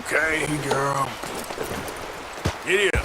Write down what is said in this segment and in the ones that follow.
Okay, girl. Giddy up.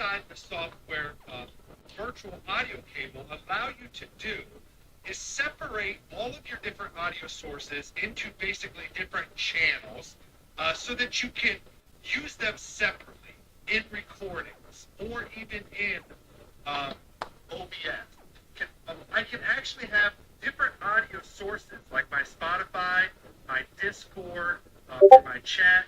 inside the software virtual audio cable allow you to do is separate all of your different audio sources into basically different channels so that you can use them separately in recordings or even in OBS. I can actually have different audio sources like my Spotify, my Discord, my chat,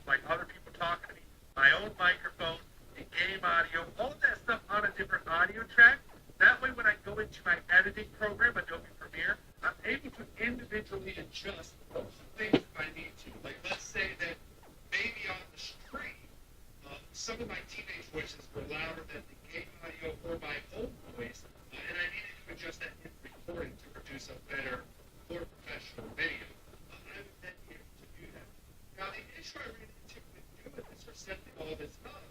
like other people talking to me, my own microphone, the game audio, all of that stuff on a different audio track. That way when I go into my editing program, Adobe Premiere, I'm able to individually adjust things if I need to. Like let's say that maybe on the stream, some of my teenage voices were louder than the game audio or my own voice, and I needed to adjust that in recording to produce a better, more professional video. I would then be able to do that. Now, the issue I ran into with doing this or setting all this up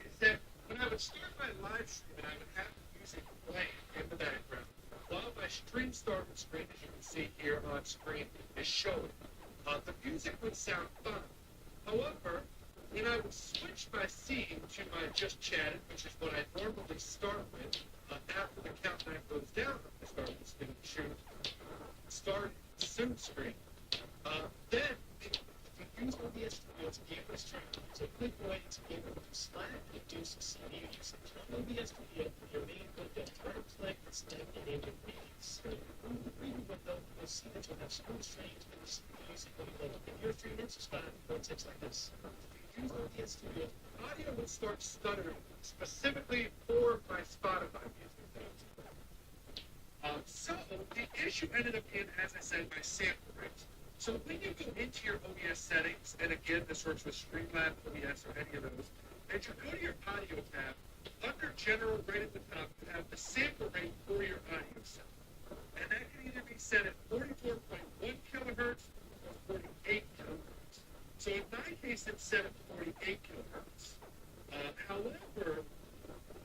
is that when I would start my live stream and I would have the music playing in the background, while my stream started screen, as you can see here on screen, is showing, the music would sound fine. However, when I would switch my scene to my just chatting, which is what I normally start with, after the countdown goes down, I start listening to start soon screen. Then, if you use OBS Studio to game the stream, it's a good way to be able to slash and reduce CPU usage. On OBS Studio, your main window, right-click and select enable readings. Reading window, you'll see that you'll have small streams and the CPU using if your stream is just fine, it takes like this. Use OBS Studio, audio would start stuttering specifically for my Spotify music. So the issue ended up being, as I said, my sample rates. So when you go into your OBS settings, and again, this works with Streamlabs, OBS, or any of those, and you go to your audio tab, under General, right at the top, you have the sample rate for your audio set. And that can either be set at 44.1 kilohertz or 48 kilohertz. So in my case, it's set at 48 kilohertz. However,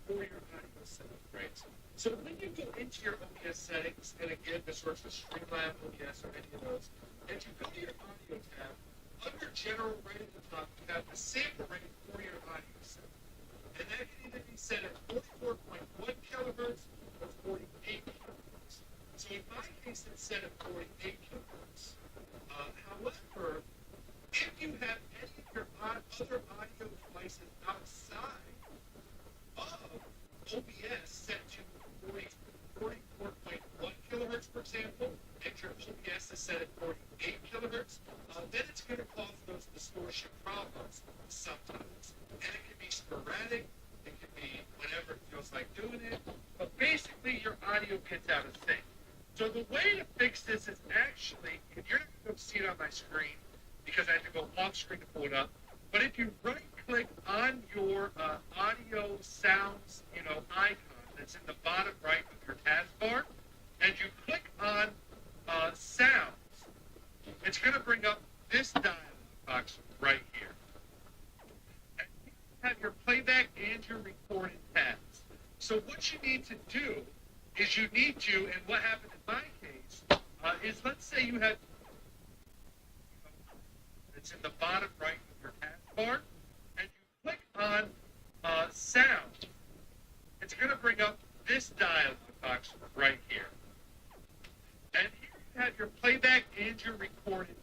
for your audio setup, right? So when you go into your OBS settings, and again, this works with Streamlabs, OBS, or any of those, and you go to your audio tab, under General, right at the top, you have the sample rate for your audio setup. And that can either be set at 44.1 kilohertz or 48 kilohertz. So in my case, it's set at 48 kilohertz. However, if you have any of your other audio devices outside of OBS set to 44.1 kilohertz, for example, and your OBS is set at 48 kilohertz, then it's going to cause those distortion problems sometimes. And it can be sporadic, it can be whenever it feels like doing it, but basically your audio gets out of sync. So the way to fix this is actually, and you're not going to see it on my screen, because I have to go off screen to pull it up. But if you right click on your audio sounds, icon that's in the bottom right of your taskbar, and you click on sounds, it's going to bring up this dialog box right here. And you have your playback and your recording tabs. So what you need to do is and what happened in my case, is let's say you have it's in the bottom right of your taskbar, and you click on sound, it's going to bring up this dialog box right here. And here you have your playback and your recording.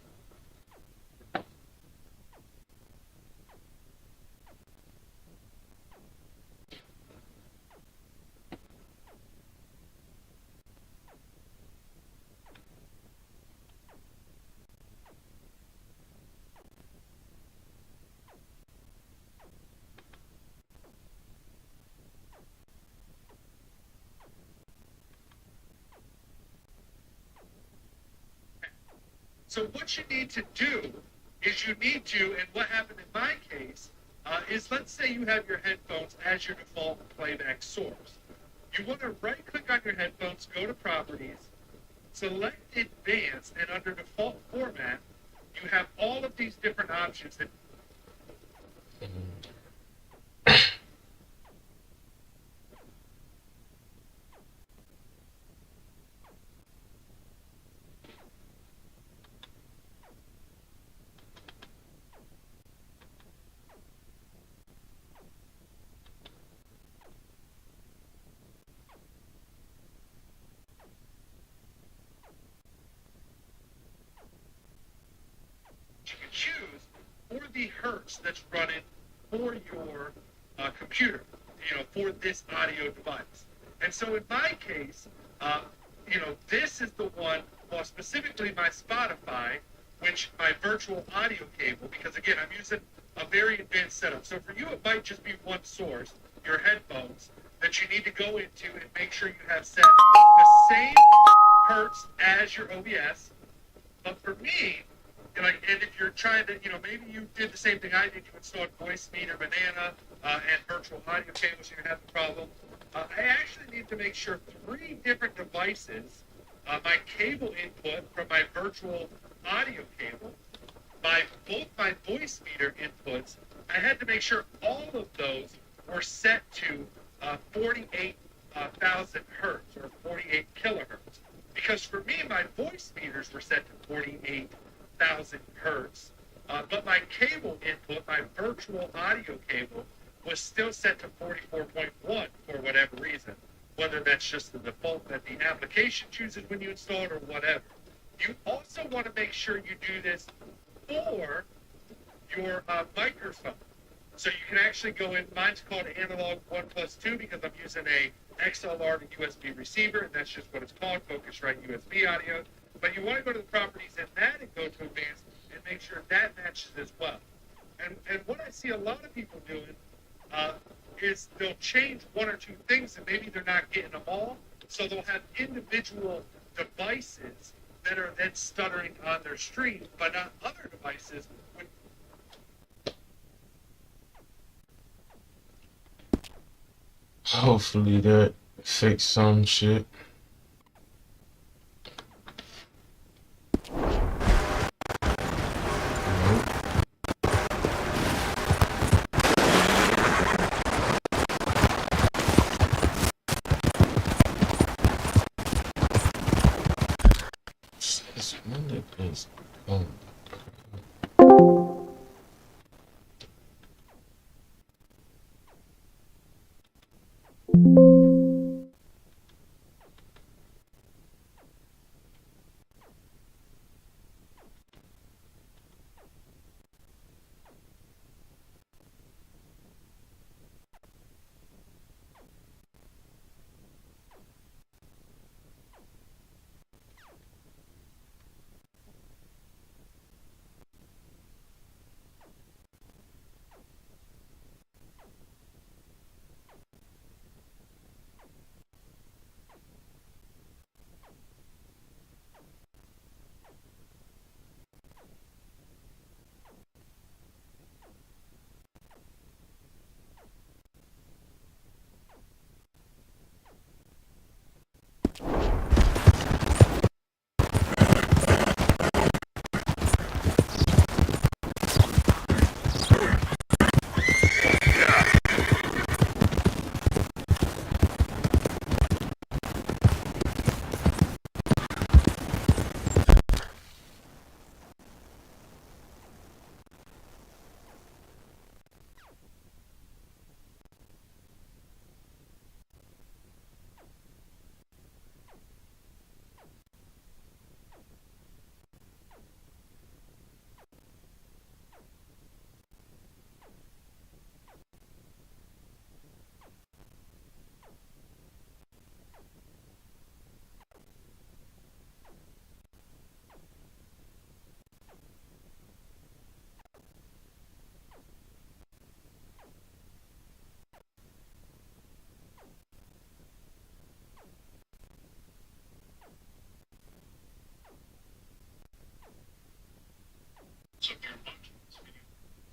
So what you need to do is and what happened in my case, is let's say you have your headphones as your default playback source. You want to right-click on your headphones, go to Properties, select Advanced, and under Default Format, you have all of these different options that the hertz that's running for your computer, for this audio device. And so in my case, this is the one, well, specifically my Spotify, which my virtual audio cable, because again, I'm using a very advanced setup. So for you, it might just be one source, your headphones, that you need to go into and make sure you have set the same hertz as your OBS. But for me, and if you're trying to, maybe you did the same thing I did, you installed Voice Meter, Banana, and virtual audio cables, you're going to have the problem. I actually need to make sure 3 different devices, my cable input from my virtual audio cable, both my Voice Meter inputs, I had to make sure all of those were set to 48,000 hertz or 48 kilohertz. Because for me, my voice meters were set to 48,000 hertz, but my cable input, my virtual audio cable, was still set to 44.1 for whatever reason, whether that's just the default that the application chooses when you install it or whatever. You also want to make sure you do this for your microphone. So you can actually go in, mine's called Analog 1+2 because I'm using a XLR to USB receiver, and that's just what it's called, Focusrite USB audio. But you want to go to the properties in that and go to advanced and make sure that matches as well. And what I see a lot of people doing is they'll change 1 or 2 things and maybe they're not getting them all. So they'll have individual devices that are then stuttering on their stream, but not other devices. Hopefully that fix some shit. This Monday is So if you're watching this video,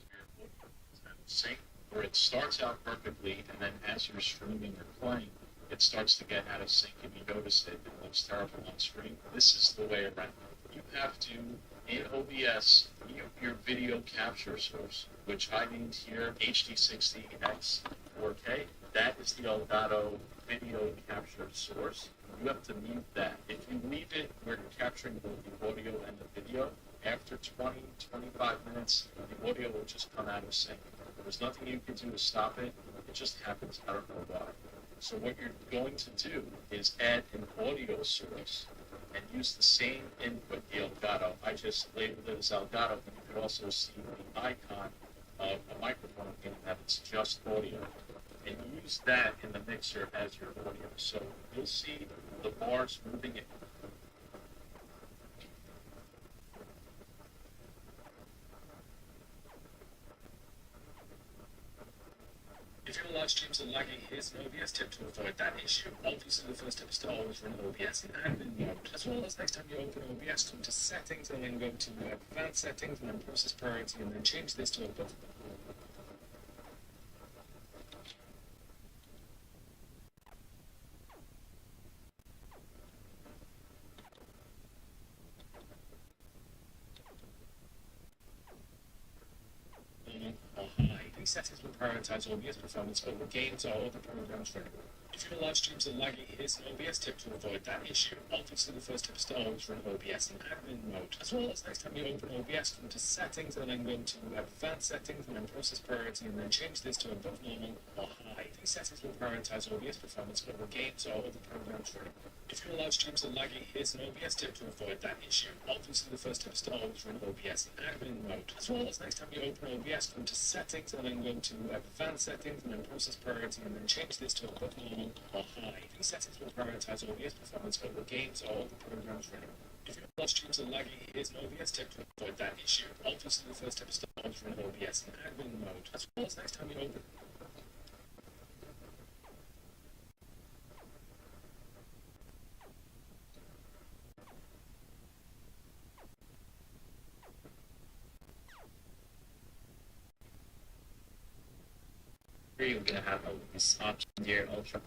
your audio is out of sync, or it starts out perfectly, and then as you're streaming or playing, it starts to get out of sync, and you notice it looks terrible on screen. This is the way around. You have to, in OBS, mute your video capture source, which I named here HD60X 4K. That is the Elgato video capture source. You have to mute that. If you leave it where you're capturing both the audio and the video, after 20, 25 minutes, the audio will just come out of sync. There's nothing you can do to stop it. It just happens. I don't know why. So what you're going to do is add an audio source and use the same input, the Elgato. I just labeled it as Elgato. You you also see the icon of a microphone and that it's just audio. And use that in the mixer as your audio. So you'll see the bars moving in. If your live streams are lagging, here's an OBS tip to avoid that issue. Obviously, the first tip is to always run OBS in admin mode, as well as next time you open OBS, go to settings and then go to advanced settings and then process priority and then change this to above. These settings will prioritize OBS performance over games or other programs running. If your live streams are lagging, here's an OBS tip to avoid that issue. Obviously, the first tip is to always run OBS in admin mode, as well as next time you open OBS, go to settings and then go to advanced settings and then process priority and then change this to above normal or high. These settings will prioritize OBS performance over games or other programs running. If your live streams are lagging, here's an OBS tip to avoid that issue. Obviously, the first tip is to always run OBS in admin mode, as well as next time you open OBS, go to settings and then go to advanced settings and then process priority and then change this to above normal or high. These settings will prioritize OBS performance over games or other programs running. If your live streams are lagging, here's an OBS tip to avoid that issue. Obviously, the first tip is to always run OBS in admin mode, as well as next time you open. Here we're gonna have this option here, Ultra.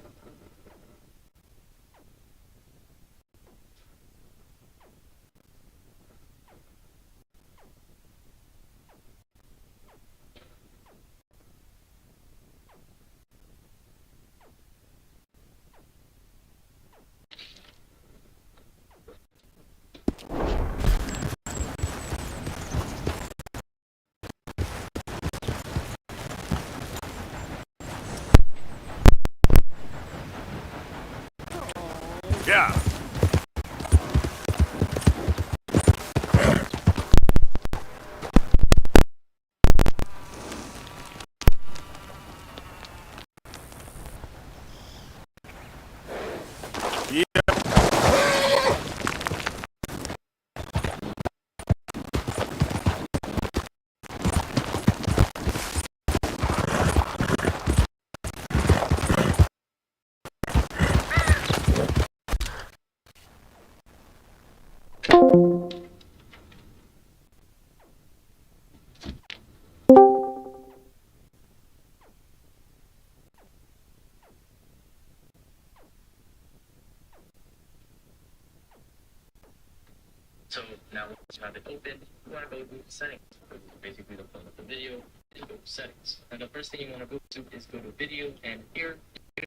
Yeah. So now once you have it open, you want to go to settings. Basically, the phone of the video, you go to settings. And the first thing you want to go to is go to video, and here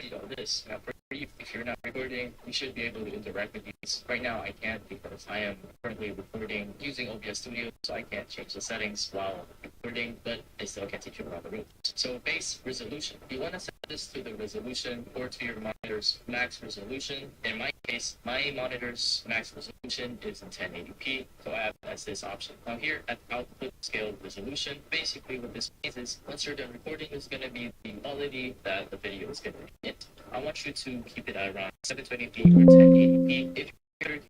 you go this. Now for you, if you're not recording, you should be able to interact with these. Right now I can't because I am currently recording using OBS Studio, so I can't change the settings while recording, but I still can teach you about the rules. So base resolution. You want to set this to the resolution or to your monitor's max resolution. In my case, my monitor's max resolution is in 1080p, so I have that's this option. Now here at output scale resolution, basically what this means is once you're done recording, it's going to be the quality that the video is going to hit. I want you to keep it at around 720p or 1080p. If you're